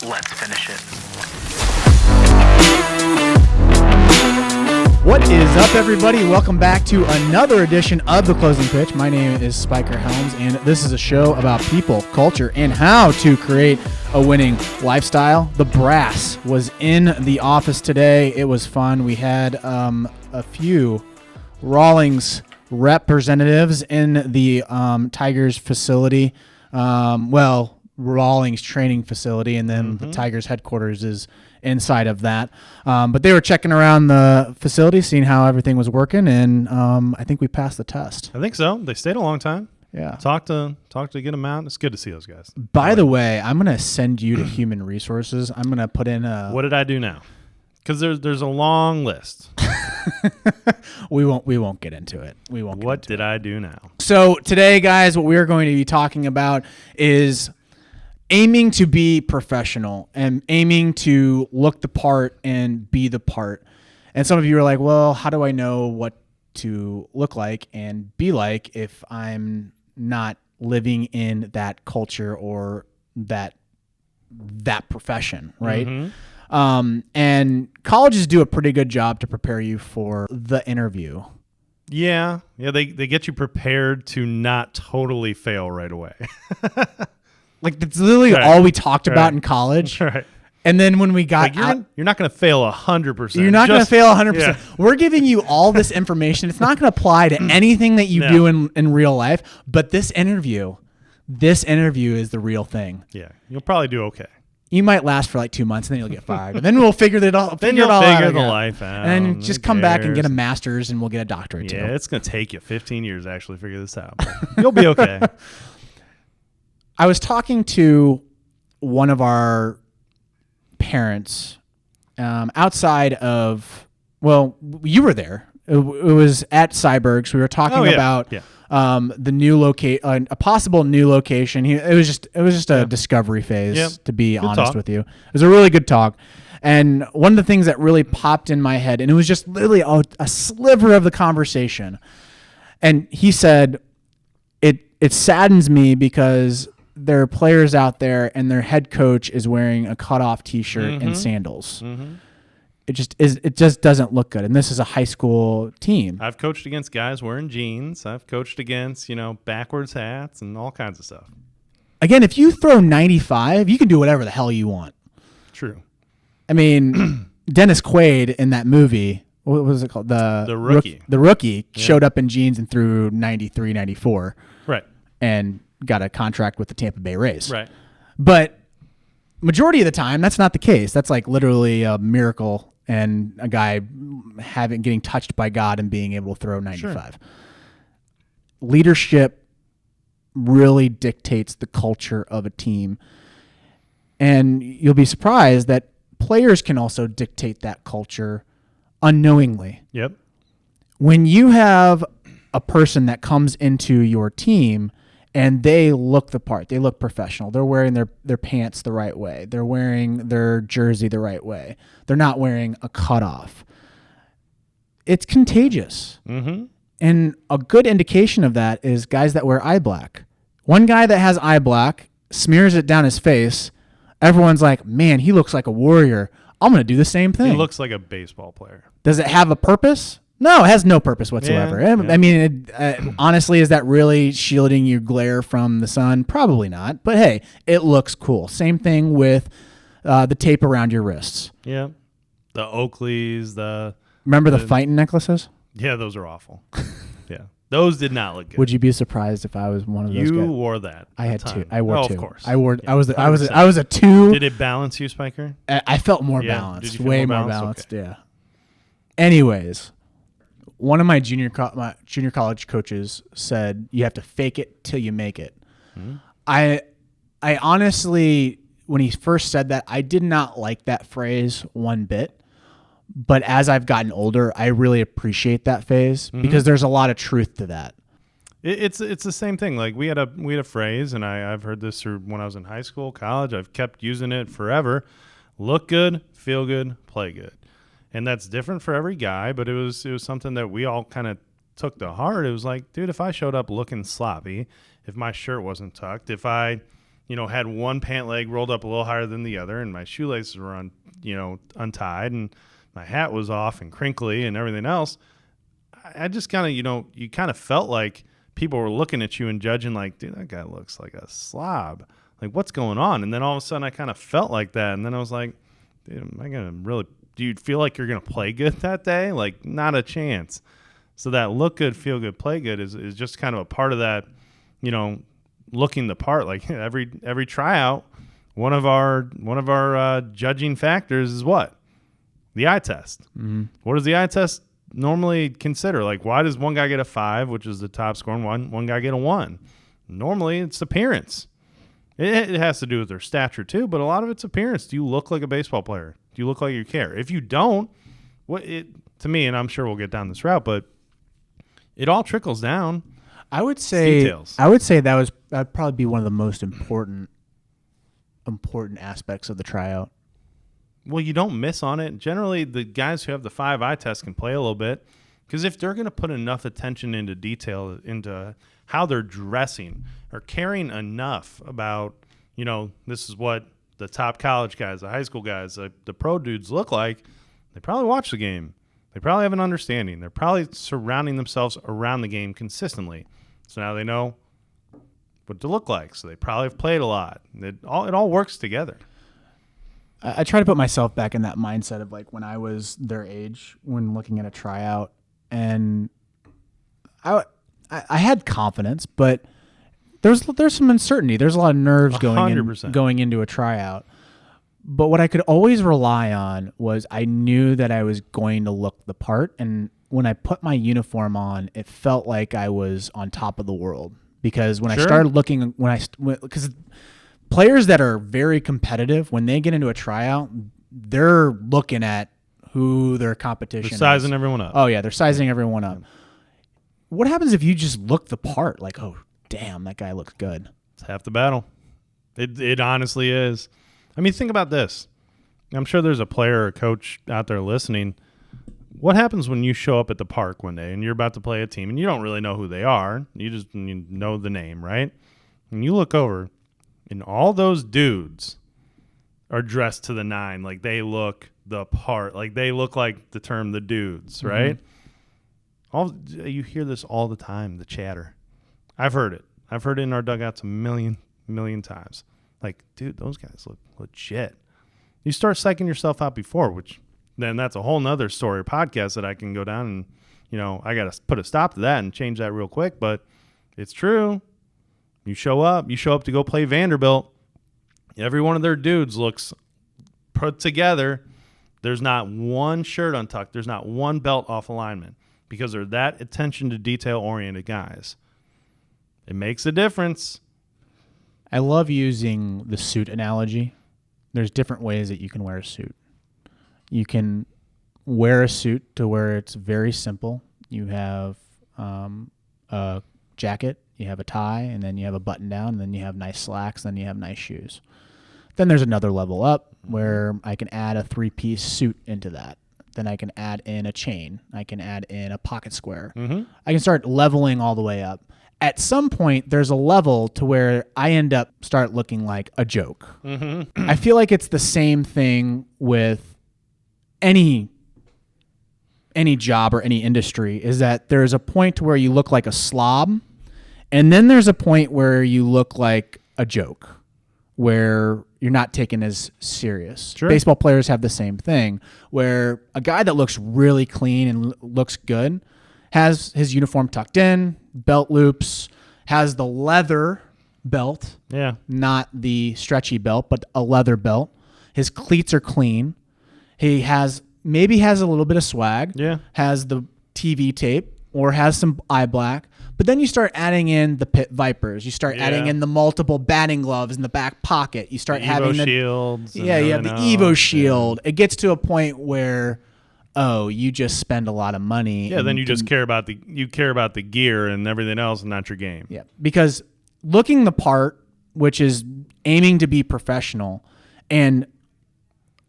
Let's finish it. What is up, everybody? Welcome back to another edition of The Closing Pitch. My name is Spiker Helms, and this is a show about people, culture, and how to create a winning lifestyle. The brass was in the office today. It was fun. We had a few Rawlings representatives in the Tigers facility. Rawlings training facility, and then the Tigers headquarters is inside of that. But they were checking around the facility, seeing how everything was working, and I think we passed the test. I think so. They stayed a long time. Yeah. Talk to get them out. It's good to see those guys. By the way, I'm going to send you to Human Resources. I'm going to put in a... What did I do now? Because there's a long list. We won't get into it. What did I do now? So today, guys, what we're going to be talking about is aiming to be professional and aiming to look the part and be the part. And some of you are like, well, how do I know what to look like and be like if I'm not living in that culture or that profession, right? And colleges do a pretty good job to prepare you for the interview. Yeah, they get you prepared to not totally fail right away. Like, that's literally all we talked about in college. Right. And then when we got out, you're not going to fail 100%. You're not going to fail 100%. Yeah. We're giving you all this information. It's not going to apply to anything that you do in real life. But this interview is the real thing. Yeah, you'll probably do okay. You might last for like 2 months, and then you'll get fired. And then we'll figure it all. Then you'll figure the life out. And then just come back and get a master's, and we'll get a doctorate too. Yeah, it's going to take you 15 years to actually figure this out. But you'll be okay. I was talking to one of our parents outside of, well, you were there. It was at Cyberg's. We were talking about the new a possible new location. It was just a discovery phase, to be honest with you. It was a really good talk. And one of the things that really popped in my head, and it was just literally a sliver of the conversation. And he said, it saddens me because there are players out there and their head coach is wearing a cutoff T-shirt and sandals. It just doesn't look good. And this is a high school team. I've coached against guys wearing jeans. I've coached against, backwards hats and all kinds of stuff. Again, if you throw 95, you can do whatever the hell you want. True. I mean, Dennis Quaid in that movie, what was it called? The Rookie. The Rookie showed up in jeans and threw 93, 94. Right. And got a contract with the Tampa Bay Rays. Right. But majority of the time, that's not the case. That's like literally a miracle and a guy getting touched by God and being able to throw 95. Sure. Leadership really dictates the culture of a team. And you'll be surprised that players can also dictate that culture unknowingly. Yep. When you have a person that comes into your team and they look the part, they look professional, they're wearing their pants the right way, they're wearing their jersey the right way, they're not wearing a cutoff, it's contagious. And a good indication of that is guys that wear eye black. One guy that has eye black smears it down his face, everyone's like, man, he looks like a warrior, I'm going to do the same thing. He looks like a baseball player. Does it have a purpose? No, it has no purpose whatsoever. Yeah. I mean, honestly, is that really shielding your glare from the sun? Probably not. But hey, it looks cool. Same thing with the tape around your wrists. Yeah. The Oakleys, Remember the fighting necklaces? Yeah, those are awful. Yeah. Those did not look good. Would you be surprised if I was one of those guys? You wore that. I had two. I wore two. Of course. I wore. Yeah, I was a two. Did it balance you, Spiker? I felt more Yeah. balanced. Did you feel way more more balanced? balanced. Yeah. Anyways, one of my junior college coaches said, you have to fake it till you make it. I honestly, when he first said that, I did not like that phrase one bit. But as I've gotten older, I really appreciate that phase because there's a lot of truth to that. It's the same thing. Like we had a phrase, and I've heard this through when I was in high school, college. I've kept using it forever. Look good, feel good, play good. And that's different for every guy, but it was something that we all kind of took to heart. It was like, dude, if I showed up looking sloppy, if my shirt wasn't tucked, if I, had one pant leg rolled up a little higher than the other, and my shoelaces were untied, and my hat was off and crinkly and everything else, I just kind of, you kind of felt like people were looking at you and judging like, dude, that guy looks like a slob. Like, what's going on? And then all of a sudden I kind of felt like that. And then I was like, dude, am I going to really, do you feel like you're going to play good that day? Like, not a chance. So that look good, feel good, play good is just kind of a part of that, looking the part. Like every tryout, one of our judging factors is what? The eye test. Mm-hmm. What does the eye test normally consider? Like, why does one guy get a 5, which is the top score, and one guy get a 1? Normally, it's appearance. It has to do with their stature too, but a lot of it's appearance. Do you look like a baseball player? Do you look like you care? If you don't, to me, and I'm sure we'll get down this route, but it all trickles down. I would say details. that'd probably be one of the most important aspects of the tryout. Well, you don't miss on it. Generally, the guys who have the 5 eye test can play a little bit, because if they're going to put enough attention into detail, into how they're dressing or caring enough about, this is what the top college guys, the high school guys, the pro dudes look like, they probably watch the game. They probably have an understanding. They're probably surrounding themselves around the game consistently. So now they know what to look like. So they probably have played a lot. It all works together. I try to put myself back in that mindset of like when I was their age when looking at a tryout, and I had confidence, but there's some uncertainty. There's a lot of nerves going into a tryout. But what I could always rely on was I knew that I was going to look the part, and when I put my uniform on, it felt like I was on top of the world, because when I started looking, because players that are very competitive, when they get into a tryout, they're looking at who their competition is. They're sizing everyone up. Oh, yeah, they're sizing everyone up. What happens if you just look the part? Like, oh, damn, that guy looks good. It's half the battle. It honestly is. I mean, think about this. I'm sure there's a player or coach out there listening. What happens when you show up at the park one day and you're about to play a team and you don't really know who they are? You know the name, right? And you look over, and all those dudes are dressed to the 9. Like, they look the part. Like, they look like the term the dudes, right? Mm-hmm. You hear this all the time, the chatter. I've heard it. I've heard it in our dugouts a million times. Like, dude, those guys look legit. You start psyching yourself out before, which then that's a whole nother story or podcast that I can go down and, I got to put a stop to that and change that real quick. But it's true. You show up to go play Vanderbilt. Every one of their dudes looks put together. There's not one shirt untucked. There's not one belt off alignment, because they're that attention to detail oriented guys. It makes a difference. I love using the suit analogy. There's different ways that you can wear a suit. You can wear a suit to where it's very simple. You have a jacket, you have a tie, and then you have a button down, and then you have nice slacks, then you have nice shoes. Then there's another level up where I can add a 3-piece suit into that. Then I can add in a chain. I can add in a pocket square. Mm-hmm. I can start leveling all the way up. At some point, there's a level to where I start looking like a joke. Mm-hmm. I feel like it's the same thing with any job or any industry, is that there's a point to where you look like a slob, and then there's a point where you look like a joke, where you're not taken as serious. Sure. Baseball players have the same thing, where a guy that looks really clean and looks good has his uniform tucked in, belt loops, has the leather belt, not the stretchy belt, but a leather belt. His cleats are clean. He maybe has a little bit of swag, has the TV tape, or has some eye black. But then you start adding in the pit vipers. You start adding in the multiple batting gloves in the back pocket. You start having the shields. You have the Evo shield. It gets to a point where, you just spend a lot of money. Yeah, then you just care about the gear and everything else, and not your game. Yeah, because looking the part, which is aiming to be professional, and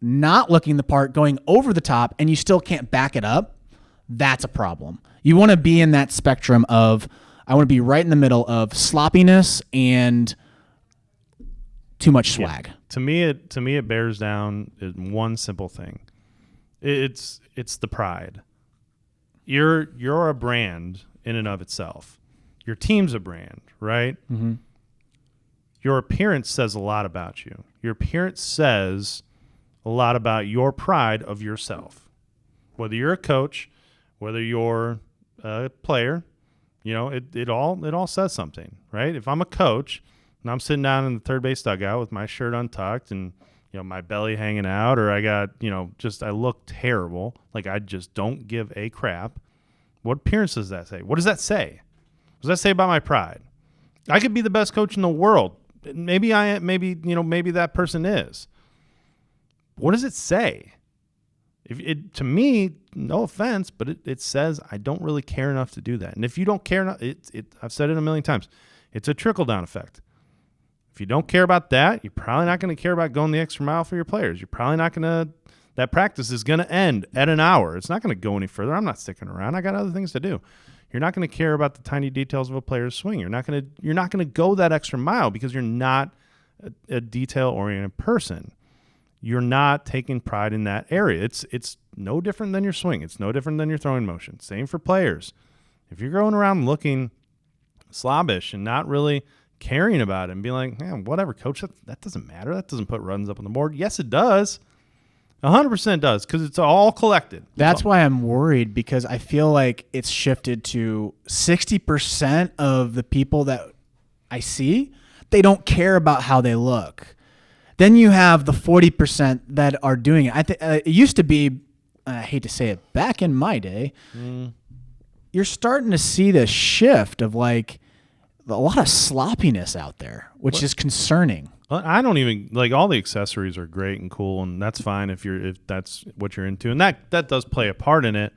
not looking the part, going over the top, and you still can't back it up, that's a problem. You want to be in that spectrum of, I want to be right in the middle of sloppiness and too much swag. To me it bears down in one simple thing. It's the pride. You're a brand in and of itself. Your team's a brand, right? Mm-hmm. Your appearance says a lot about you. Your appearance says a lot about your pride of yourself. Whether you're a coach, whether you're a player, it all says something, right? If I'm a coach and I'm sitting down in the third base dugout with my shirt untucked and my belly hanging out, or I got I look terrible, like I just don't give a crap. What appearance does that say? What does that say? What does that say about my pride? I could be the best coach in the world. Maybe that person is. What does it say? To me, no offense, but it says I don't really care enough to do that. And if you don't care enough, I've said it a million times, it's a trickle-down effect. If you don't care about that, you're probably not going to care about going the extra mile for your players. You're probably not going to – that practice is going to end at an hour. It's not going to go any further. I'm not sticking around. I got other things to do. You're not going to care about the tiny details of a player's swing. You're not going to go that extra mile because you're not a detail-oriented person. You're not taking pride in that area. It's no different than your swing. It's no different than your throwing motion. Same for players. If you're going around looking slobbish and not really caring about it and being like, man, whatever, coach, that doesn't matter. That doesn't put runs up on the board. Yes, it does. 100% does, because it's all collected. That's why I'm worried, because I feel like it's shifted to 60% of the people that I see, they don't care about how they look. Then you have the 40% that are doing it. It used to be, I hate to say it, back in my day, you're starting to see this shift of like a lot of sloppiness out there, which is concerning. I don't even like, all the accessories are great and cool, and that's fine if that's what you're into, and that does play a part in it.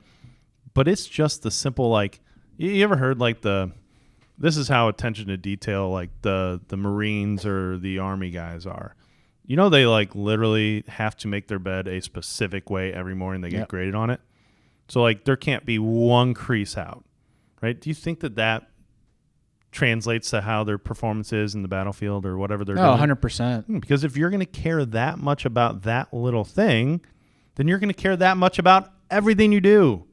But it's just the simple, like, you ever heard like this is how attention to detail like the Marines or the Army guys are. They like literally have to make their bed a specific way every morning. They get graded on it, so like there can't be one crease out, right? Do you think that translates to how their performance is in the battlefield or whatever they're doing? 100%. Because if you're going to care that much about that little thing, then you're going to care that much about everything you do.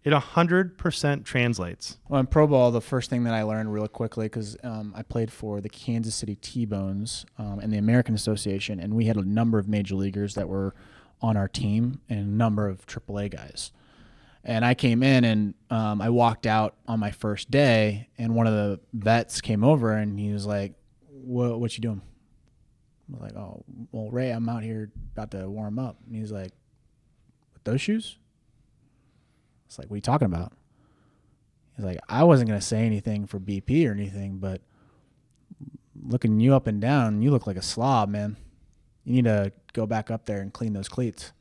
It 100% translates. Well, in Pro Bowl, the first thing that I learned really quickly, because I played for the Kansas City T-Bones and the American Association, and we had a number of major leaguers that were on our team and a number of AAA guys. And I came in and I walked out on my first day, and one of the vets came over and he was like, what you doing? I was like, oh, well, Ray, I'm out here about to warm up. And he's like, with those shoes? It's like, what are you talking about? He's like, I wasn't going to say anything for BP or anything, but looking you up and down, you look like a slob, man. You need to go back up there and clean those cleats.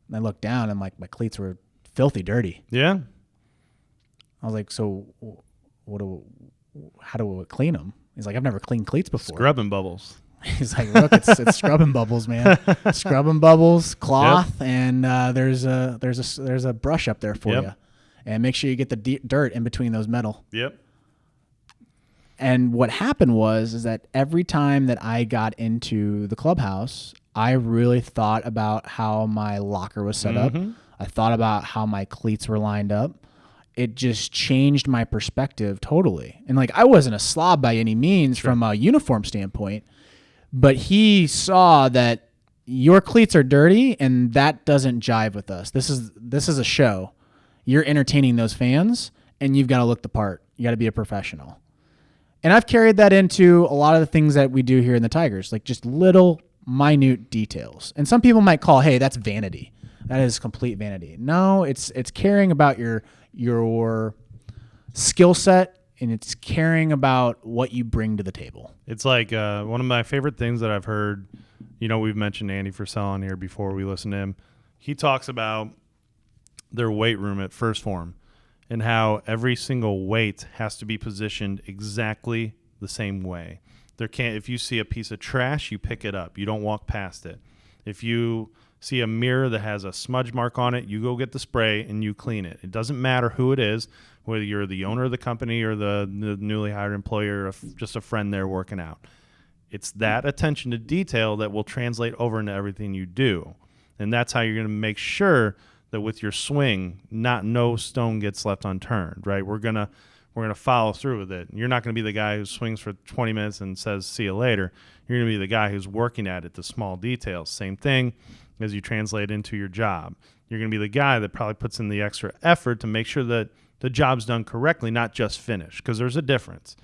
And I looked down and like my cleats were filthy dirty. Yeah. I was like, so how do we clean them? He's like, I've never cleaned cleats before. Scrubbing bubbles. He's like, look, it's scrubbing bubbles, man. Scrubbing bubbles, cloth, and there's a brush up there for you. And make sure you get the dirt in between those metal. Yep. And what happened is that every time that I got into the clubhouse, I really thought about how my locker was set up. I thought about how my cleats were lined up. It just changed my perspective totally. And like, I wasn't a slob by any means from a uniform standpoint, but he saw that your cleats are dirty and that doesn't jive with us. This is a show. You're entertaining those fans and you've got to look the part. You got to be a professional. And I've carried that into a lot of the things that we do here in the Tigers, like just little minute details. And some people might call, hey, that's vanity. That is complete vanity. No, it's caring about your skill set, and it's caring about what you bring to the table. It's like one of my favorite things that I've heard. We've mentioned Andy Frisell on here before. We listen to him. He talks about their weight room at First Form and how every single weight has to be positioned exactly the same way. If you see a piece of trash, you pick it up. You don't walk past it. If you see a mirror that has a smudge mark on it, you go get the spray and you clean it. It doesn't matter who it is, whether you're the owner of the company or the newly hired employee or just a friend there working out. It's that attention to detail that will translate over into everything you do. And that's how you're going to make sure that with your swing, no stone gets left unturned, right? We're going to follow through with it. You're not going to be the guy who swings for 20 minutes and says, see you later. You're going to be the guy who's working at it, the small details. Same thing as you translate into your job. You're going to be the guy that probably puts in the extra effort to make sure that the job's done correctly, not just finished, because there's a difference.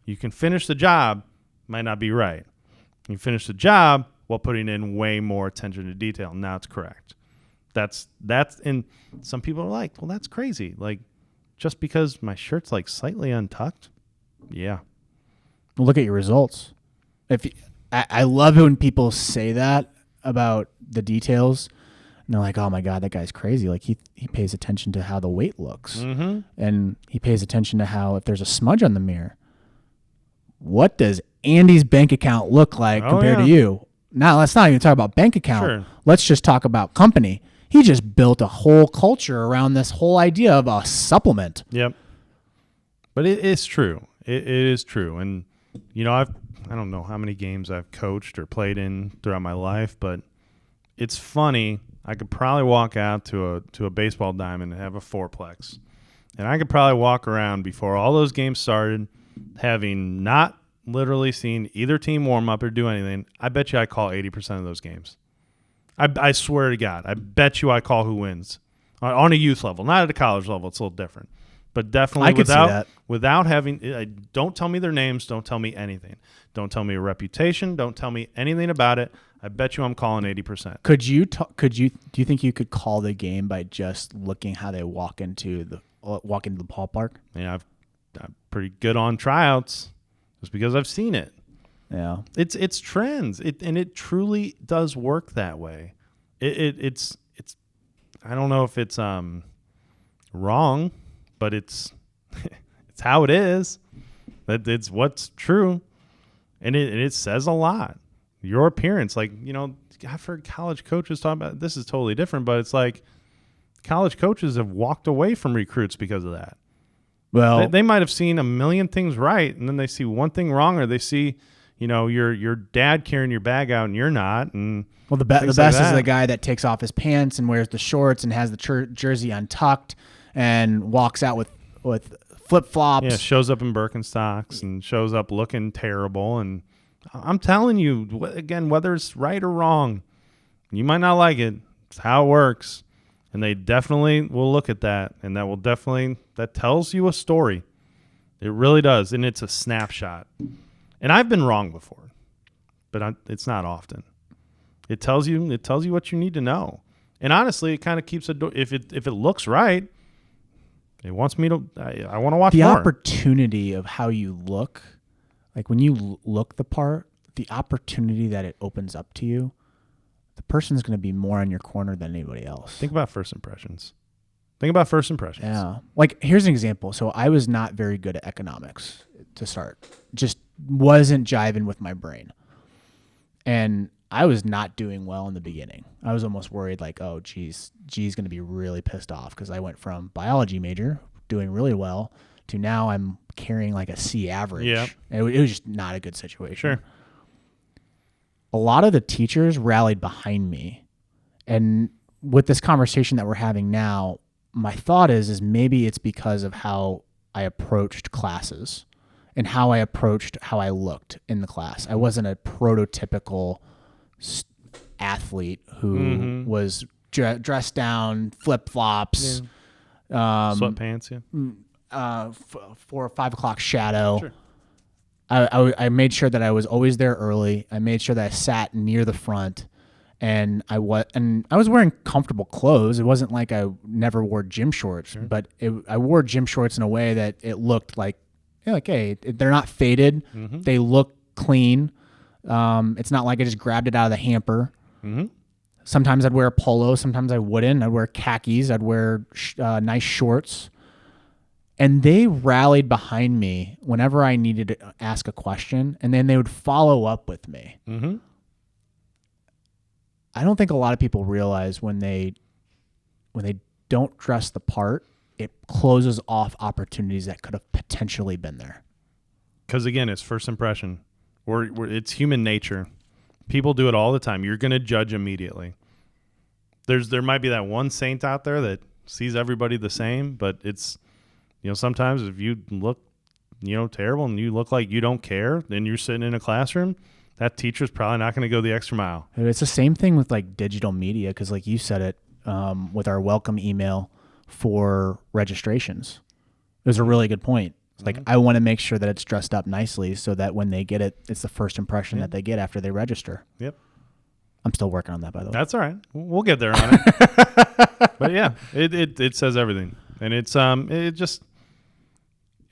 You can finish the job, might not be right. You finish the job while putting in way more attention to detail. Now it's correct. That's and some people are like, well, that's crazy. Like, just because my shirt's like slightly untucked? Yeah. Look at your results. I love it when people say that about the details. And they're like, oh my God, that guy's crazy. Like he pays attention to how the weight looks. Mm-hmm. And he pays attention to how if there's a smudge on the mirror, what does Andy's bank account look like compared to you? Now, let's not even talk about bank account. Sure. Let's just talk about company. He just built a whole culture around this whole idea of a supplement. Yep. But it is true. It is true. And, I don't know how many games I've coached or played in throughout my life, but it's funny. I could probably walk out to a baseball diamond and have a fourplex. And I could probably walk around before all those games started, having not literally seen either team warm up or do anything. I bet you I call 80% of those games. I swear to God. I bet you I call who wins on a youth level, not at a college level. It's a little different, but definitely without having. Don't tell me their names. Don't tell me anything. Don't tell me a reputation. Don't tell me anything about it. I bet you I'm calling 80%. Do you think you could call the game by just looking how they walk into the ballpark? Yeah, I'm pretty good on tryouts just because I've seen it. Yeah, it's trends, and it truly does work that way. It's I don't know if it's wrong, but it's it's how it is. That it's what's true, and it says a lot. Your appearance, like I've heard college coaches talk about this is totally different, but it's like college coaches have walked away from recruits because of that. Well, they might have seen a million things right, and then they see one thing wrong, or they see your dad carrying your bag out and you're not. And the best is the guy that takes off his pants and wears the shorts and has the jersey untucked and walks out with flip flops. Yeah, shows up in Birkenstocks and shows up looking terrible. And I'm telling you, again, whether it's right or wrong, you might not like it. It's how it works. And they definitely will look at that, and that tells you a story. It really does, and it's a snapshot. And I've been wrong before, but it's not often. It tells you what you need to know. And honestly, it kind of keeps if it looks right, it wants me to. I want to watch the more. Opportunity of how you look, like when you look the part, the opportunity that it opens up to you. The person's going to be more on your corner than anybody else. Think about first impressions. Yeah. Like, here's an example. So I was not very good at economics to start. Just wasn't jiving with my brain. And I was not doing well in the beginning. I was almost worried like, oh, G's going to be really pissed off because I went from biology major, doing really well, to now I'm carrying like a C average. Yep. And it was just not a good situation. Sure. A lot of the teachers rallied behind me. And with this conversation that we're having now, my thought is maybe it's because of how I approached classes and how I looked in the class. I wasn't a prototypical athlete who was dressed down, flip-flops, sweatpants, 4 or 5 o'clock shadow. Sure. I made sure that I was always there early. I made sure that I sat near the front, and I was wearing comfortable clothes. It wasn't like I never wore gym shorts, but I wore gym shorts in a way that it looked like, hey, they're not faded. Mm-hmm. They look clean. It's not like I just grabbed it out of the hamper. Mm-hmm. Sometimes I'd wear a polo. Sometimes I wouldn't. I'd wear khakis. I'd wear nice shorts. And they rallied behind me whenever I needed to ask a question, and then they would follow up with me. Mm-hmm. I don't think a lot of people realize when they don't dress the part, it closes off opportunities that could have potentially been there. Because again, it's first impression. It's human nature. People do it all the time. You're going to judge immediately. There might be that one saint out there that sees everybody the same, but it's, sometimes if you look, terrible and you look like you don't care, then you're sitting in a classroom, that teacher's probably not going to go the extra mile. It's the same thing with like digital media, because like you said it, with our welcome email for registrations. It was a really good point. It's like, I want to make sure that it's dressed up nicely so that when they get it, it's the first impression that they get after they register. Yep. I'm still working on that, by the way. That's all right. We'll get there on it. But yeah, it says everything. And it's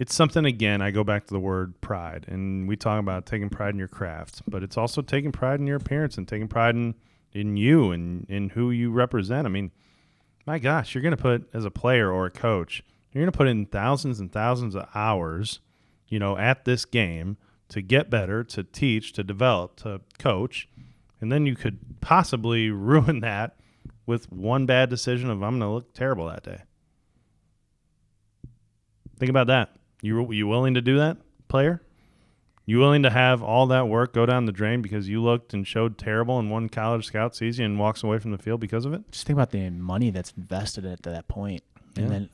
something, again, I go back to the word pride. And we talk about taking pride in your craft. But it's also taking pride in your appearance and taking pride in you and in who you represent. I mean, my gosh, you're going to put, as a player or a coach, you're going to put in thousands and thousands of hours, at this game to get better, to teach, to develop, to coach. And then you could possibly ruin that with one bad decision of, I'm going to look terrible that day. Think about that. You willing to do that, player? You willing to have all that work go down the drain because you looked and showed terrible and one college scout sees you and walks away from the field because of it? Just think about the money that's invested at that point. And then,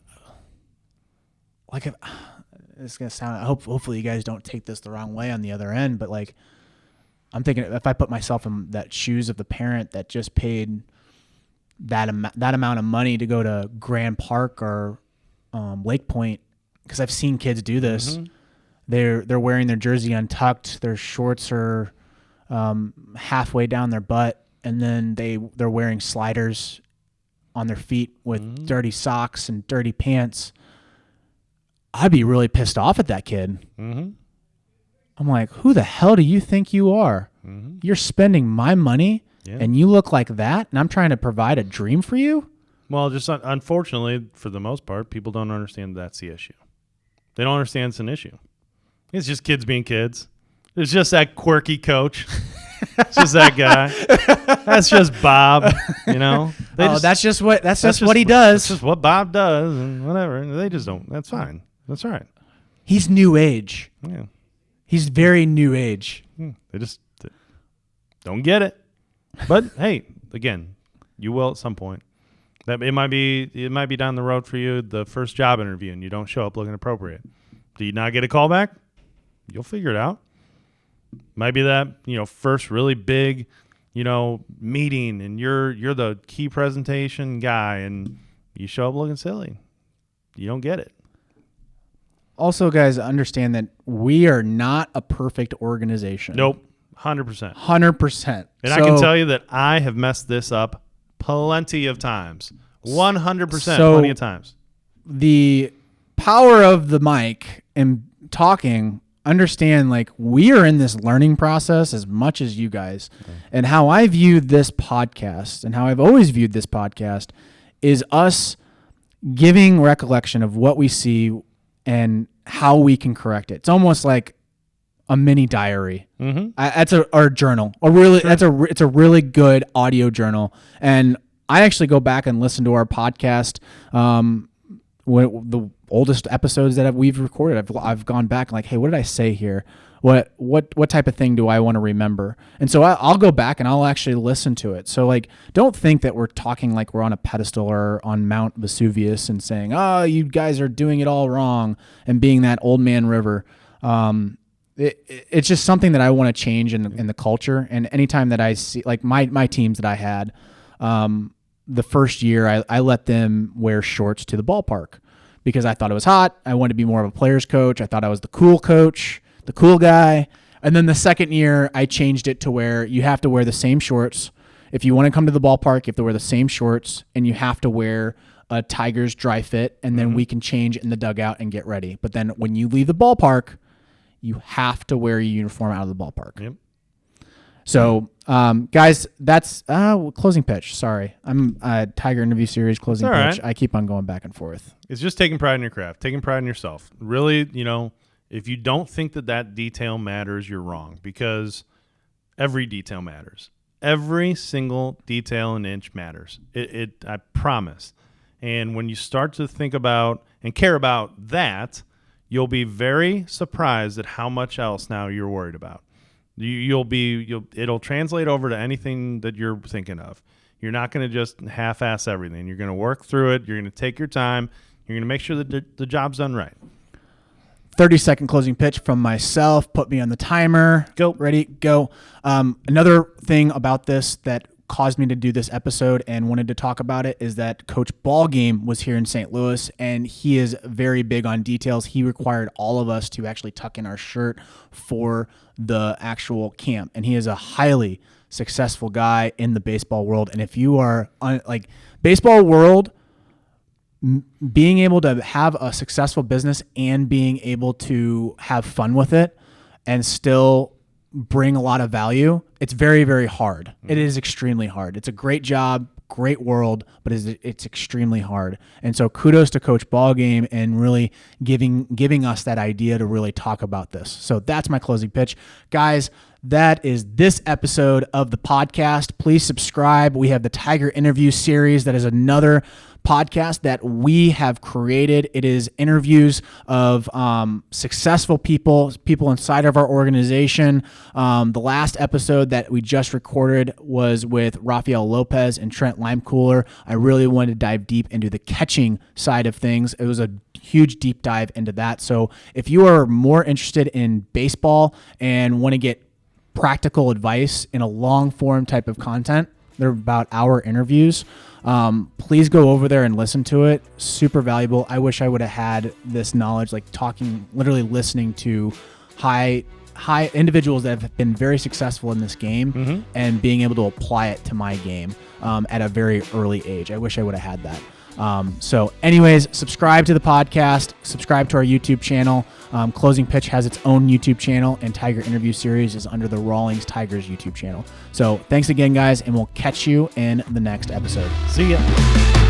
like, it's going to sound, hopefully you guys don't take this the wrong way on the other end, but like, I'm thinking if I put myself in that shoes of the parent that just paid that amount of money to go to Grand Park or Lake Point, because I've seen kids do this. Mm-hmm. They're wearing their jersey untucked, their shorts are halfway down their butt, and then they're wearing sliders on their feet with dirty socks and dirty pants. I'd be really pissed off at that kid. Mm-hmm. I'm like, who the hell do you think you are? Mm-hmm. You're spending my money and you look like that, and I'm trying to provide a dream for you? Well, just unfortunately, for the most part, people don't understand that's the issue. They don't understand it's an issue. It's just kids being kids. It's just that quirky coach. It's just that guy. That's just Bob, That's just what he does. That's just what Bob does and whatever. They just don't. That's fine. That's all right. He's new age. Yeah. He's very new age. They just don't get it. But hey, again, you will at some point. That it might be down the road for you, the first job interview, and you don't show up looking appropriate. Do you not get a call back? You'll figure it out. Might be that, first really big, meeting, and you're the key presentation guy, and you show up looking silly. You don't get it. Also, guys, understand that we are not a perfect organization. Nope. 100%. 100%. And I can tell you that I have messed this up plenty of times. 100%, plenty of times. The power of the mic and talking, understand, like, we are in this learning process as much as you guys. Okay. And how I view this podcast and how I've always viewed this podcast is us giving recollection of what we see and how we can correct it. It's almost like a mini diary. Mm-hmm. That's our journal. It's a really good audio journal. And I actually go back and listen to our podcast. The oldest episodes that we've recorded, I've gone back and like, hey, what did I say here? What type of thing do I want to remember? And so I'll go back and I'll actually listen to it. So like, don't think that we're talking like we're on a pedestal or on Mount Vesuvius and saying, oh, you guys are doing it all wrong and being that old man river. It's just something that I want to change in the culture. And anytime that I see, like my teams that I had, the first year I let them wear shorts to the ballpark because I thought it was hot. I wanted to be more of a player's coach. I thought I was the cool coach, the cool guy. And then the second year I changed it to where you have to wear the same shorts. If you want to come to the ballpark, you have to wear the same shorts and you have to wear a Tigers dry fit, and then we can change in the dugout and get ready. But then when you leave the ballpark, you have to wear your uniform out of the ballpark. Yep. So, guys, that's closing pitch. Sorry. I'm Tiger interview series closing pitch. Right. I keep on going back and forth. It's just taking pride in your craft, taking pride in yourself. Really, if you don't think that detail matters, you're wrong, because every detail matters. Every single detail and inch matters. I promise. And when you start to think about and care about that, you'll be very surprised at how much else now you're worried about. It'll translate over to anything that you're thinking of. You're not going to just half-ass everything. You're going to work through it. You're going to take your time. You're going to make sure that the job's done right. 30-second closing pitch from myself. Put me on the timer. Go. Ready, go. Another thing about this that caused me to do this episode and wanted to talk about it is that Coach Ballgame was here in St. Louis, and he is very big on details. He required all of us to actually tuck in our shirt for the actual camp, and he is a highly successful guy in the baseball world. And if you are baseball world, being able to have a successful business and being able to have fun with it and still bring a lot of value, it's very, very hard. It is extremely hard. It's a great job, great world, but it's extremely hard. And so kudos to Coach Ballgame and really giving us that idea to really talk about this. So that's my closing pitch. Guys, that is this episode of the podcast. Please subscribe. We have the Tiger Interview Series. That is another podcast that we have created. It is interviews of successful people inside of our organization. The last episode that we just recorded was with Rafael Lopez and Trent Limecooler. I really wanted to dive deep into the catching side of things. It was a huge deep dive into that. So if you are more interested in baseball and want to get practical advice in a long form type of content, they're about hour interviews. Please go over there and listen to it. Super valuable. I wish I would have had this knowledge, like talking, literally listening to high individuals that have been very successful in this game and being able to apply it to my game at a very early age. I wish I would have had that. So anyways, subscribe to the podcast, subscribe to our YouTube channel. Closing Pitch has its own YouTube channel, and Tiger Interview Series is under the Rawlings Tigers YouTube channel. So thanks again, guys, and we'll catch you in the next episode. See ya.